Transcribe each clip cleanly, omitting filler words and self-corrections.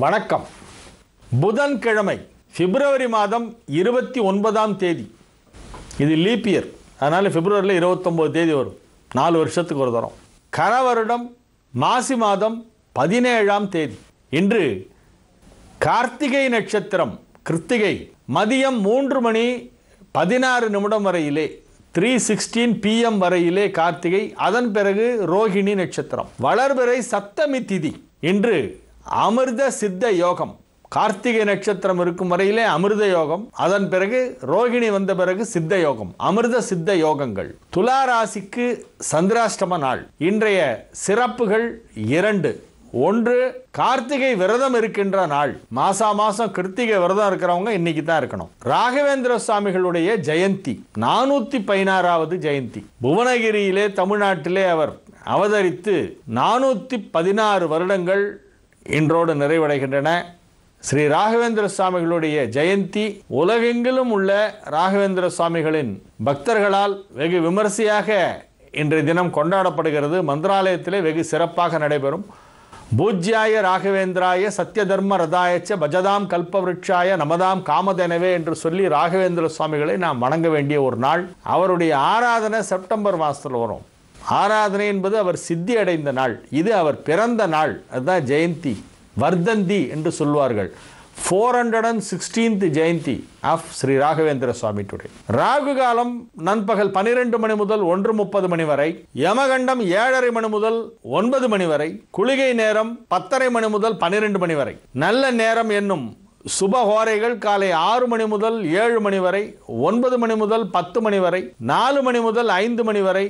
வணக்கம். புதன்கிழமை பிப்ரவரி மாதம் 29ஆம் தேதி. இது லீப் இயர், அதனால் பிப்ரவரியில் 29 தேதி வரும். 4 வருஷத்துக்கு ஒரு தரம். கரவருடம் மாசி மாதம் 17ஆம் தேதி. இன்று கார்த்திகை நட்சத்திரம். கிருத்திகை மதியம் 3 மணி 16 நிமிடம் வரையிலே 3:16 PM வரையிலே கார்த்திகை. அதன் பிறகு ரோஹிணி நட்சத்திரம். வளர்பிறை சப்தமி திதி. இன்று அமிர்த சித்த யோகம். கார்த்திகை நட்சத்திரம் இருக்கும் வரையிலே அமிர்த யோகம், அதன் பிறகு ரோகிணி வந்த பிறகு சித்த யோகம். அமிர்த சித்த யோகங்கள். துலா ராசிக்கு சந்திராஷ்டம நாள். இன்றைய சிறப்புகள் 2. 1, கார்த்திகை விரதம் இருக்கின்ற நாள். மாசம் கிருத்திகை விரதம் இருக்கிறவங்க இன்னைக்கு தான் இருக்கணும். ராகவேந்திர சுவாமிகளுடைய ஜெயந்தி, 416வது ஜெயந்தி. புவனகிரியிலே தமிழ்நாட்டிலே அவர் அவதரித்து 416 வருடங்கள் இன்றோடு நிறைவடைகின்றன. ஸ்ரீ ராகவேந்திர சுவாமிகளுடைய ஜெயந்தி உலகெங்கிலும் உள்ள ராகவேந்திர சுவாமிகளின் பக்தர்களால் வெகு விமரிசையாக இன்றைய தினம் கொண்டாடப்படுகிறது. மந்திராலயத்திலே வெகு சிறப்பாக நடைபெறும். பூஜ்யாய ராகவேந்திராய சத்ய தர்ம ரதாயச்ச பஜதாம் கல்பவருட்சாய நமதாம் காமதேனவே என்று சொல்லி ராகவேந்திர சுவாமிகளை நாம் வணங்க வேண்டிய ஒரு நாள். அவருடைய ஆராதனை செப்டம்பர் மாதத்தில் வரும். ஆராதனை என்பது அவர் சித்தி அடைந்த நாள். இது அவர் பிறந்த நாள். அதுதான் ஜெயந்தி, வர்தந்தி என்று சொல்வார்கள். 416th Jayanti of Shri Raghavendra Swami today. ராகு காலம் நண்பகல் 12 மணி முதல் 1:30 மணி வரை. யமகண்டம் 7:30 மணி முதல் 9 மணி வரை. குளிகை நேரம் 10:30 மணி முதல் 12 மணி வரை. நல்ல நேரம் என்னும் சுபஹோரைகள் காலை 6 மணி முதல் 7 மணி வரை, 9 மணி முதல் 10 மணி வரை, 4 மணி முதல் 5 மணி வரை,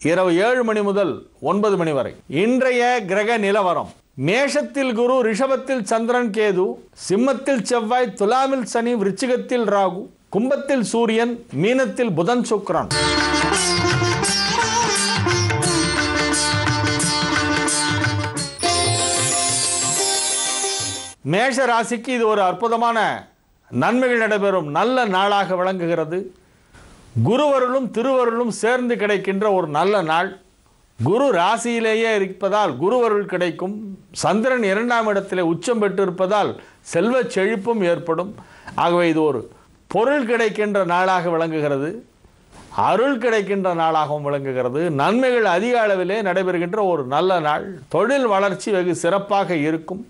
இரவு 7 மணி முதல் 9 மணி வரை. இன்றைய கிரக நிலவரம்: மேஷத்தில் குரு, ரிஷபத்தில் சந்திரன் கேது, சிம்மத்தில் செவ்வாய், துலாமில் சனி, விருச்சிகத்தில் ராகு, கும்பத்தில் சூரியன், மீனத்தில் புதன் சுக்கிரன். மேஷ ராசிக்கு இது ஒரு அற்புதமான நன்மைகள் நடைபெறும் நல்ல நாளாக விளங்குகிறது. குருவருளும் திருவருளும் சேர்ந்து கிடைக்கின்ற ஒரு நல்ல நாள். குரு ராசியிலேயே இருப்பதால் குருவருள் கிடைக்கும். சந்திரன் 2ஆம் இடத்திலே உச்சம் பெற்றிருப்பதால் செல்வ செழிப்பும் ஏற்படும். ஆகவே இது ஒரு பொருள் கிடைக்கின்ற நாளாக விளங்குகிறது. அருள் கிடைக்கின்ற நாளாகவும் விளங்குகிறது. நன்மைகள் அதிக அளவிலே நடைபெறுகின்ற ஒரு நல்ல நாள். தொழில் வளர்ச்சி வெகு சிறப்பாக இருக்கும்.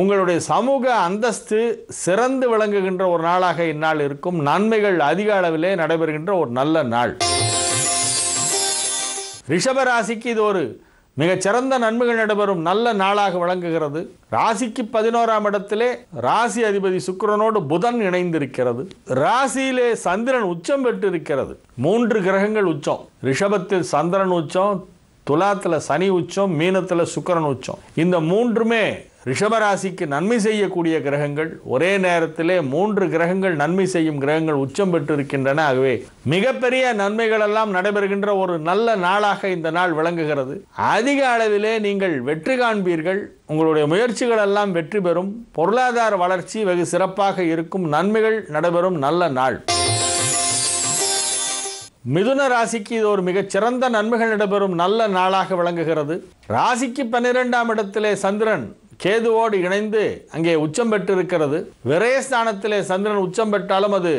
உங்களுடைய சமூக அந்தஸ்து சிறந்து விளங்குகின்ற ஒரு நாளாக இந்நாள் இருக்கும். நன்மைகள் அதிக அளவிலே நடைபெறுகின்ற ஒரு நல்ல நாள். ரிஷப ராசிக்கு இது ஒரு மிகச்சிறந்த நன்மைகள் நடைபெறும் நல்ல நாளாக விளங்குகிறது. ராசிக்கு 11ஆம் இடத்திலே ராசி அதிபதி சுக்கிரனோடு புதன் இணைந்திருக்கிறது. ராசியிலே சந்திரன் உச்சம் பெற்று இருக்கிறது. 3 கிரகங்கள் உச்சம். ரிஷபத்தில் சந்திரன் உச்சம், துலாத்தில் சனி உச்சம், மீனத்தில் சுக்கிரன் உச்சம். இந்த 3மே ரிஷபராசிக்கு நன்மை செய்யக்கூடிய கிரகங்கள். ஒரே நேரத்திலே 3 கிரகங்கள் நன்மை செய்யும் கிரகங்கள் உச்சம் பெற்றிருக்கின்றன. ஆகவே மிகப்பெரிய நன்மைகள் எல்லாம் நடைபெறுகின்ற ஒரு நல்ல நாளாக இந்த நாள் விளங்குகிறது. அதிக அளவிலே நீங்கள் வெற்றி காண்பீர்கள். உங்களுடைய முயற்சிகள் எல்லாம் வெற்றி பெறும். பொருளாதார வளர்ச்சி வெகு சிறப்பாக இருக்கும். நன்மைகள் நடைபெறும் நல்ல நாள். மிதுன ராசிக்கு இது ஒரு மிகச்சிறந்த நன்மைகள் நடைபெறும் நல்ல நாளாக விளங்குகிறது. ராசிக்கு 12ஆம் இடத்திலே சந்திரன் கேதுவோடு இணைந்து அங்கே உச்சம் பெற்றிருக்கிறது. விரயஸ்தானத்திலே சந்திரன் உச்சம் பெற்றாலும் அது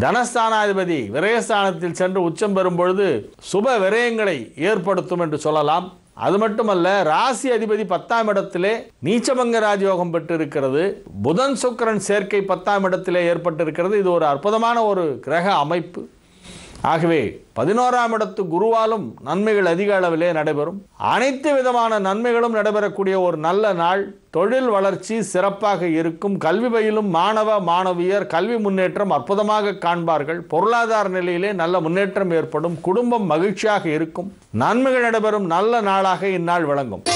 தனஸ்தானாதிபதி விரயஸ்தானத்தில் சென்று உச்சம் பெறும் பொழுது சுப விரயங்களை ஏற்படுத்தும் என்று சொல்லலாம். அது மட்டுமல்ல, ராசி அதிபதி 10ஆம் இடத்திலே நீச்சபங்க ராஜயோகம் பெற்றிருக்கிறது. புதன் சுக்கிரன் சேர்க்கை 10ஆம் இடத்திலே ஏற்பட்டிருக்கிறது. இது ஒரு அற்புதமான ஒரு கிரக அமைப்பு. ஆகவே 11ஆம் இடத்து குருவாலும் நன்மைகள் அதிக அளவிலே நடைபெறும். அனைத்து விதமான நன்மைகளும் நடைபெறக்கூடிய ஒரு நல்ல நாள். தொழில் வளர்ச்சி சிறப்பாக இருக்கும். கல்வி பயிலும் மாணவ மாணவியர் கல்வி முன்னேற்றம் அற்புதமாக காண்பார்கள். பொருளாதார நிலையிலே நல்ல முன்னேற்றம் ஏற்படும். குடும்பம் மகிழ்ச்சியாக இருக்கும். நன்மைகள் நடைபெறும் நல்ல நாளாக இந்நாள் விளங்கும்.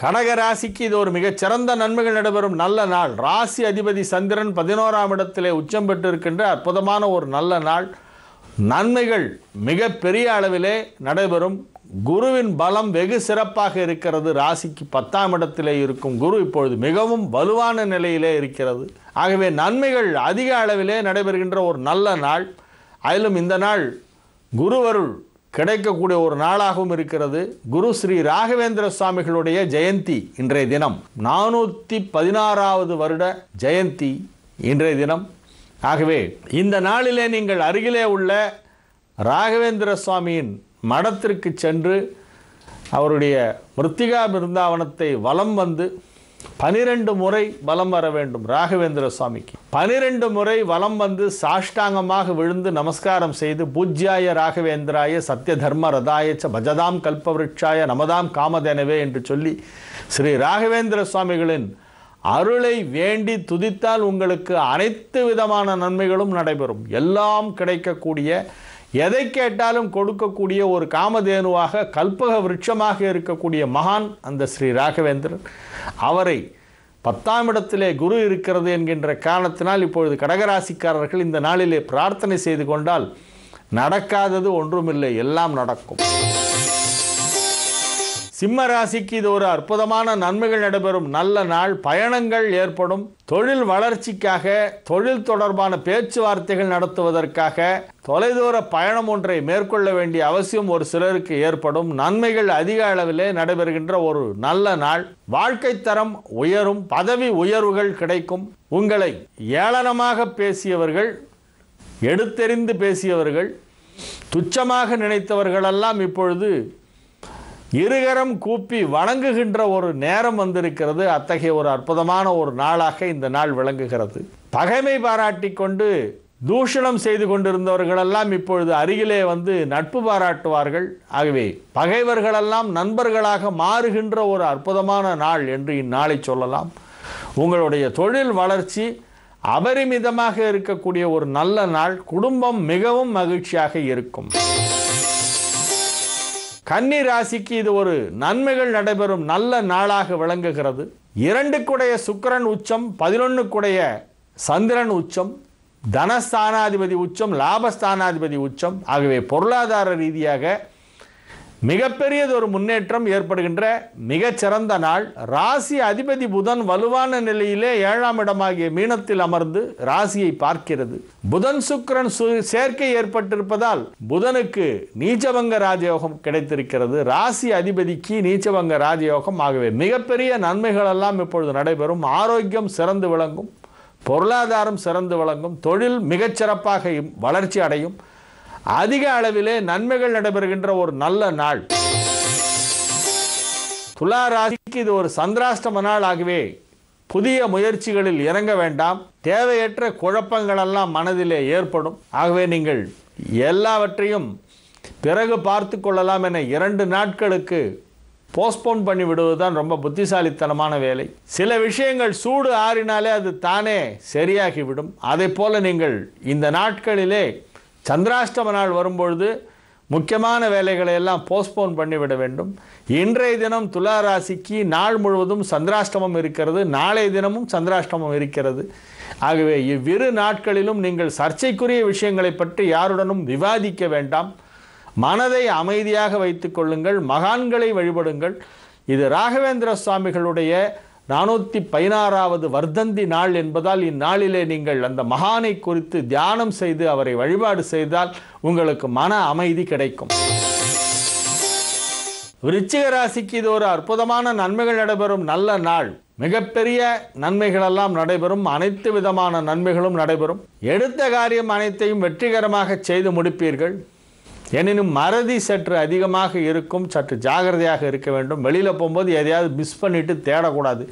கடக ராசிக்கு இது ஒரு மிகச்சிறந்த நன்மைகள் நடைபெறும் நல்ல நாள். ராசி அதிபதி சந்திரன் 11ஆம் இடத்திலே உச்சம் பெற்றிருக்கின்ற அற்புதமான ஒரு நல்ல நாள். நன்மைகள் மிக பெரிய அளவிலே நடைபெறும். குருவின் பலம் வெகு சிறப்பாக இருக்கிறது. ராசிக்கு 10ஆம் இடத்திலே இருக்கும் குரு இப்பொழுது மிகவும் வலுவான நிலையிலே இருக்கிறது. ஆகவே நன்மைகள் அதிக அளவிலே நடைபெறுகின்ற ஒரு நல்ல நாள். அதிலும் இந்த நாள் குருவருள் கிடைக்கக்கூடிய ஒரு நாளாகவும் இருக்கிறது. குரு ஸ்ரீ ராகவேந்திர சுவாமிகளுடைய ஜெயந்தி இன்றைய தினம், 416வது வருட ஜெயந்தி இன்றைய தினம். ஆகவே இந்த நாளிலே நீங்கள் அருகிலே உள்ள ராகவேந்திர சுவாமியின் மடத்திற்கு சென்று அவருடைய மிருத்திகா பிருந்தாவனத்தை வலம் வந்து 12 முறை வலம் வர வேண்டும். ராகவேந்திர சுவாமிக்கு 12 முறை வலம் வந்து சாஷ்டாங்கமாக விழுந்து நமஸ்காரம் செய்து பூஜ்யாய ராகவேந்திராய சத்திய தர்ம ரதாயச்ச பஜதாம் கல்பவருட்சாய நமதாம் காமதேனவே என்று சொல்லி ஸ்ரீ ராகவேந்திர சுவாமிகளின் அருளை வேண்டி துதித்தால் உங்களுக்கு அனைத்து விதமான நன்மைகளும் நடைபெறும். எல்லாம் கிடைக்கக்கூடிய, எதை கேட்டாலும் கொடுக்கக்கூடிய ஒரு காமதேனுவாக கல்பக விருட்சமாக இருக்கக்கூடிய மகான் அந்த ஸ்ரீ ராகவேந்திரன். அவரை 10ஆம் இடத்திலே குரு இருக்கிறது என்கின்ற காரணத்தினால் இப்பொழுது கடகராசிக்காரர்கள் இந்த நாளிலே பிரார்த்தனை செய்து கொண்டால் நடக்காதது ஒன்றுமில்லை, எல்லாம் நடக்கும். சிம்ம ராசிக்கு இது ஒரு அற்புதமான நன்மைகள் நடைபெறும் நல்ல நாள். பயணங்கள் ஏற்படும். தொழில் வளர்ச்சிக்காக, தொழில் தொடர்பான பேச்சுவார்த்தைகள் நடத்துவதற்காக தொலைதூர பயணம் ஒன்றை மேற்கொள்ள வேண்டிய அவசியம் ஒரு சிலருக்கு ஏற்படும். நன்மைகள் அதிக அளவிலே நடைபெறுகின்ற ஒரு நல்ல நாள். வாழ்க்கை தரம் உயரும், பதவி உயர்வுகள் கிடைக்கும். உங்களை ஏளனமாக பேசியவர்கள், எடுத்தெறிந்து பேசியவர்கள், துச்சமாக நினைத்தவர்களெல்லாம் இப்பொழுது இருகரம் கூப்பி வணங்குகின்ற ஒரு நேரம் வந்திருக்கிறது. அத்தகைய ஒரு அற்புதமான ஒரு நாளாக இந்த நாள் விளங்குகிறது. பகைமை பாராட்டி கொண்டு தூஷணம் செய்து கொண்டிருந்தவர்களெல்லாம் இப்பொழுது அருகிலே வந்து நட்பு பாராட்டுவார்கள். ஆகவே பகைவர்களெல்லாம் நண்பர்களாக மாறுகின்ற ஒரு அற்புதமான நாள் என்று இந்நாளை சொல்லலாம். உங்களுடைய தொழில் வளர்ச்சி அபரிமிதமாக இருக்கக்கூடிய ஒரு நல்ல நாள். குடும்பம் மிகவும் மகிழ்ச்சியாக இருக்கும். கன்னி ராசிக்கு இது ஒரு நன்மைகள் நடைபெறும் நல்ல நாளாக விளங்குகிறது. 2 சுக்கிரன் உச்சம், 11 சந்திரன் உச்சம், தனஸ்தானாதிபதி உச்சம், லாபஸ்தானாதிபதி உச்சம். ஆகவே பொருளாதார ரீதியாக மிகப்பெரியதொரு முன்னேற்றம் ஏற்படுகின்ற மிகச்சிறந்த நாள். ராசி அதிபதி புதன் வலுவான நிலையிலே 7ஆம் இடமாகிய மீனத்தில் அமர்ந்து ராசியை பார்க்கிறது. புதன் சுக்கிரன் சேர்க்கை ஏற்பட்டிருப்பதால் புதனுக்கு நீச்சபங்க ராஜயோகம் கிடைத்திருக்கிறது. ராசி அதிபதிக்கு நீச்சபங்க ராஜயோகம். ஆகவே மிகப்பெரிய நன்மைகள் எல்லாம் இப்பொழுது நடைபெறும். ஆரோக்கியம் சிறந்து விளங்கும், பொருளாதாரம் சிறந்து விளங்கும், தொழில் மிகச்சிறப்பாக வளர்ச்சி அடையும். அதிக அளவிலே நன்மைகள் நடைபெறுகின்ற ஒரு நல்ல நாள். துலா ராசிக்கு இது ஒரு சந்திராஷ்டம நாள். ஆகவே புதிய முயற்சிகளில் இறங்க வேண்டாம். தேவையற்ற குழப்பங்கள் எல்லாம் மனதிலே ஏற்படும். ஆகவே நீங்கள் எல்லாவற்றையும் பிறகு பார்த்து கொள்ளலாம் என 2 நாட்களுக்கு போஸ்ட்போன் பண்ணி விடுவதுதான் ரொம்ப புத்திசாலித்தனமான வேலை. சில விஷயங்கள் சூடு ஆறினாலே அது தானே சரியாகிவிடும். அதை போல நீங்கள் இந்த நாட்களிலே சந்திராஷ்டம நாள் வரும்பொழுது முக்கியமான வேலைகளை எல்லாம் போஸ்ட்போன் பண்ணிவிட வேண்டும். இன்றைய தினம் துலா ராசிக்கு நாள் முழுவதும் சந்திராஷ்டமம் இருக்கிறது. நாளைய தினமும் சந்திராஷ்டமம் இருக்கிறது. ஆகவே இவ்விரு நாட்களிலும் நீங்கள் சர்ச்சைக்குரிய விஷயங்களை பற்றி யாருடனும் விவாதிக்க வேண்டாம். மனதை அமைதியாக வைத்துக் கொள்ளுங்கள். மகான்களை வழிபடுங்கள். இது ராகவேந்திர சுவாமிகளுடைய 416வது வர்தந்தி நாள் என்பதால் இந்நாளிலே நீங்கள் அந்த மகானை குறித்து தியானம் செய்து அவரை வழிபாடு செய்தால் உங்களுக்கு மன அமைதி கிடைக்கும். விருச்சிக ராசிக்கு இது ஒரு அற்புதமான நன்மைகள் நடைபெறும் நல்ல நாள். மிகப்பெரிய நன்மைகளெல்லாம் நடைபெறும். அனைத்து விதமான நன்மைகளும் நடைபெறும். எடுத்த காரியம் அனைத்தையும் வெற்றிகரமாக செய்து முடிப்பீர்கள். எனினும் மறதி சற்று அதிகமாக இருக்கும். சற்று ஜாகிரதையாக இருக்க வேண்டும். வெளியில் போகும்போது எதையாவது மிஸ் பண்ணிவிட்டு தேடக்கூடாது.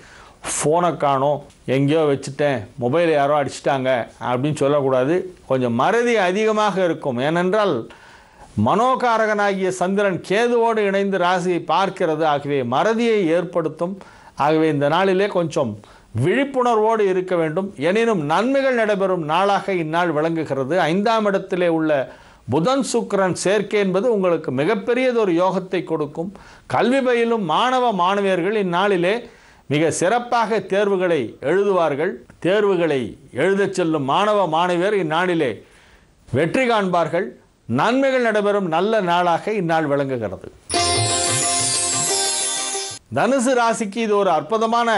ஃபோனை காணோம், எங்கேயோ வச்சுட்டேன், மொபைல் யாரோ அடிச்சிட்டாங்க அப்படின்னு சொல்லக்கூடாது. கொஞ்சம் மறதி அதிகமாக இருக்கும். ஏனென்றால் மனோகாரகனாகிய சந்திரன் கேதுவோடு இணைந்து ராசியை பார்க்கிறது. ஆகவே மறதியை ஏற்படுத்தும். ஆகவே இந்த நாளிலே கொஞ்சம் விழிப்புணர்வோடு இருக்க வேண்டும். எனினும் நன்மைகள் நடைபெறும் நாளாக இந்நாள் விளங்குகிறது. 5ஆம் இடத்திலே உள்ள புதன் சுக்கிரன் சேர்க்கை என்பது உங்களுக்கு மிகப்பெரியதொரு யோகத்தை கொடுக்கும். கல்வி பயிலும் மாணவ மாணவியர்கள் இந்நாளிலே மிக சிறப்பாக தேர்வுகளை எழுதுவார்கள். தேர்வுகளை எழுதச் செல்லும் மாணவ மாணவியர் இந்நாளிலே வெற்றி காண்பார்கள். நன்மைகள் நடைபெறும் நல்ல நாளாக இந்நாள் விளங்குகிறது. தனுசு ராசிக்கு இது ஒரு அற்புதமான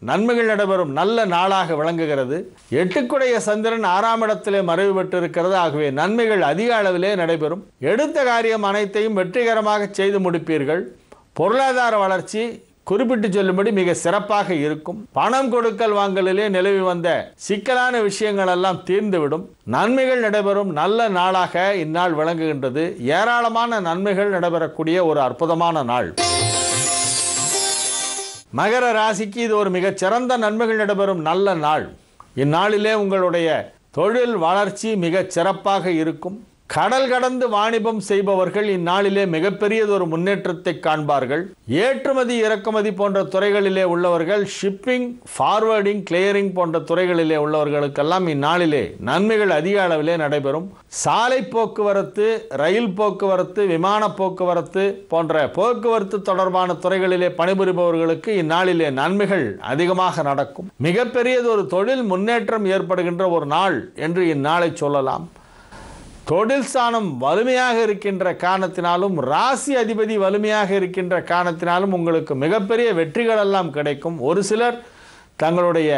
நன்மைகள் நடைபெறும் நல்ல நாளாக விளங்குகிறது. 8 சந்திரன் 6ஆம் இடத்திலே மறைவு பெற்றிருக்கிறது. ஆகவே நன்மைகள் அதிக அளவிலே நடைபெறும். எடுத்த காரியம் அனைத்தையும் வெற்றிகரமாக செய்து முடிப்பீர்கள். பொருளாதார வளர்ச்சி குறிப்பிட்டு சொல்லும்படி மிக சிறப்பாக இருக்கும். பணம் கொடுக்கல் வாங்கலிலே நிலவி வந்த சிக்கலான விஷயங்கள் எல்லாம் தீர்ந்துவிடும். நன்மைகள் நடைபெறும் நல்ல நாளாக இந்நாள் விளங்குகின்றது. ஏராளமான நன்மைகள் நடைபெறக்கூடிய ஒரு அற்புதமான நாள். மகர ராசிக்கு இது ஒரு மிகச்சிறந்த நன்மைகள் நடைபெறும் நல்ல நாள். இந்நாளிலே உங்களுடைய தொழில் வளர்ச்சி மிகச் சிறப்பாக இருக்கும். கடல் கடந்து வாணிபம் செய்பவர்கள் இந்நாளிலே மிகப்பெரியதொரு முன்னேற்றத்தை காண்பார்கள். ஏற்றுமதி இறக்குமதி போன்ற துறைகளிலே உள்ளவர்கள், ஷிப்பிங், ஃபார்வர்டிங், கிளியரிங் போன்ற துறைகளிலே உள்ளவர்களுக்கெல்லாம் இந்நாளிலே நன்மைகள் அதிக அளவிலே நடைபெறும். சாலை போக்குவரத்து, ரயில் போக்குவரத்து, விமான போக்குவரத்து போன்ற போக்குவரத்து தொடர்பான துறைகளிலே பணிபுரிபவர்களுக்கு இந்நாளிலே நன்மைகள் அதிகமாக நடக்கும். மிகப்பெரியதொரு தொழில் முன்னேற்றம் ஏற்படுகின்ற ஒரு நாள் என்று இந்நாளை சொல்லலாம். தொழில் ஸ்தானம் வலிமையாக இருக்கின்ற காரணத்தினாலும், ராசி அதிபதி வலிமையாக இருக்கின்ற காரணத்தினாலும் உங்களுக்கு மிகப்பெரிய வெற்றிகள் எல்லாம் கிடைக்கும். ஒரு சிலர் தங்களுடைய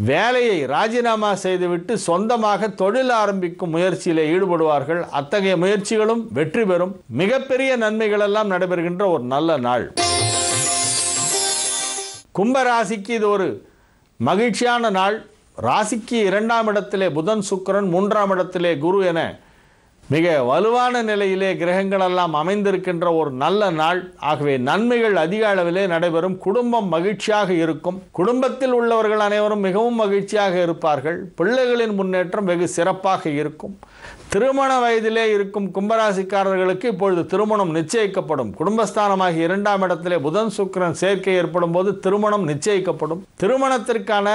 வேலையை ராஜினாமா செய்துவிட்டு சொந்தமாக தொழில் ஆரம்பிக்கும் முயற்சியில் ஈடுபடுவார்கள். அத்தகைய முயற்சிகளும் வெற்றி பெறும். மிகப்பெரிய நன்மைகள் எல்லாம் நடைபெறுகின்ற ஒரு நல்ல நாள். கும்பராசிக்கு இது ஒரு மகிழ்ச்சியான நாள். ராசிக்கு 2ஆம் இடத்திலே புதன், சுக்கிரன், 3ஆம் இடத்திலே குரு என மிக வலுவான நிலையிலே கிரகங்கள் எல்லாம் அமைந்திருக்கின்ற ஒரு நல்ல நாள். ஆகவே நன்மைகள் அதிக அளவிலே நடைபெறும். குடும்பம் மகிழ்ச்சியாக இருக்கும். குடும்பத்தில் உள்ளவர்கள் அனைவரும் மிகவும் மகிழ்ச்சியாக இருப்பார்கள். பிள்ளைகளின் முன்னேற்றம் வெகு சிறப்பாக இருக்கும். திருமண வயதிலே இருக்கும் கும்பராசிக்காரர்களுக்கு இப்பொழுது திருமணம் நிச்சயிக்கப்படும். குடும்பஸ்தானமாகிய 2ஆம் இடத்திலே புதன் சுக்கிரன் சேர்க்கை ஏற்படும் போது திருமணம் நிச்சயிக்கப்படும். திருமணத்திற்கான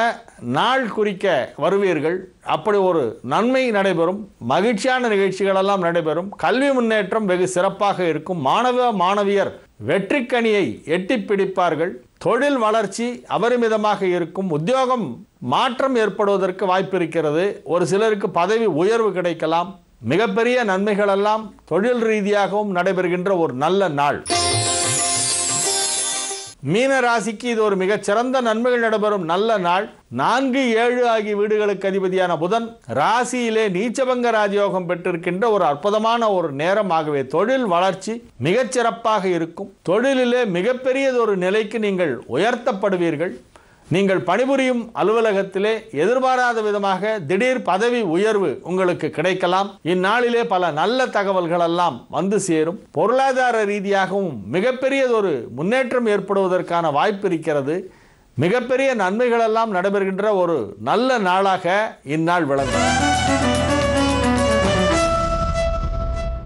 நாள் குறிக்க வருவீர்கள். அப்படி ஒரு நன்மை நடைபெறும். மகிழ்ச்சியான நிகழ்ச்சிகள் எல்லாம் நடைபெறும். கல்வி முன்னேற்றம் வெகு சிறப்பாக இருக்கும். மாணவ மாணவியர் வெற்றிக்கனியை எட்டி பிடிப்பார்கள். தொழில் வளர்ச்சி அபரிமிதமாக இருக்கும். உத்தியோகம் மாற்றம் ஏற்படுவதற்கு வாய்ப்பு இருக்கிறது. ஒரு சிலருக்கு பதவி உயர்வு கிடைக்கலாம். மிகப்பெரிய நன்மைகள் எல்லாம் தொழில் ரீதியாகவும் நடைபெறுகின்ற ஒரு நல்ல நாள். மீன ராசிக்கு இது ஒரு மிகச்சிறந்த நன்மைகள் நடைபெறும் நல்ல நாள். 4, 7 ஆகிய வீடுகளுக்கு அதிபதியான புதன் ராசியிலே நீச்சபங்க ராஜயோகம் பெற்றிருக்கின்ற ஒரு அற்புதமான ஒரு நேரமாகவே தொழில் வளர்ச்சி மிகச்சிறப்பாக இருக்கும். தொழிலிலே மிகப்பெரியதொரு நிலைக்கு நீங்கள் உயர்த்தப்படுவீர்கள். நீங்கள் பணிபுரியும் அலுவலகத்திலே எதிர்பாராத விதமாக திடீர் பதவி உயர்வு உங்களுக்கு கிடைக்கலாம். இந்நாளிலே பல நல்ல தகவல்கள் எல்லாம் வந்து சேரும். பொருளாதார ரீதியாகவும் மிகப்பெரியதொரு முன்னேற்றம் ஏற்படுவதற்கான வாய்ப்பு இருக்கிறது. மிகப்பெரிய நன்மைகள் எல்லாம் நடைபெறுகின்ற ஒரு நல்ல நாளாக இந்நாள் விளங்கும்.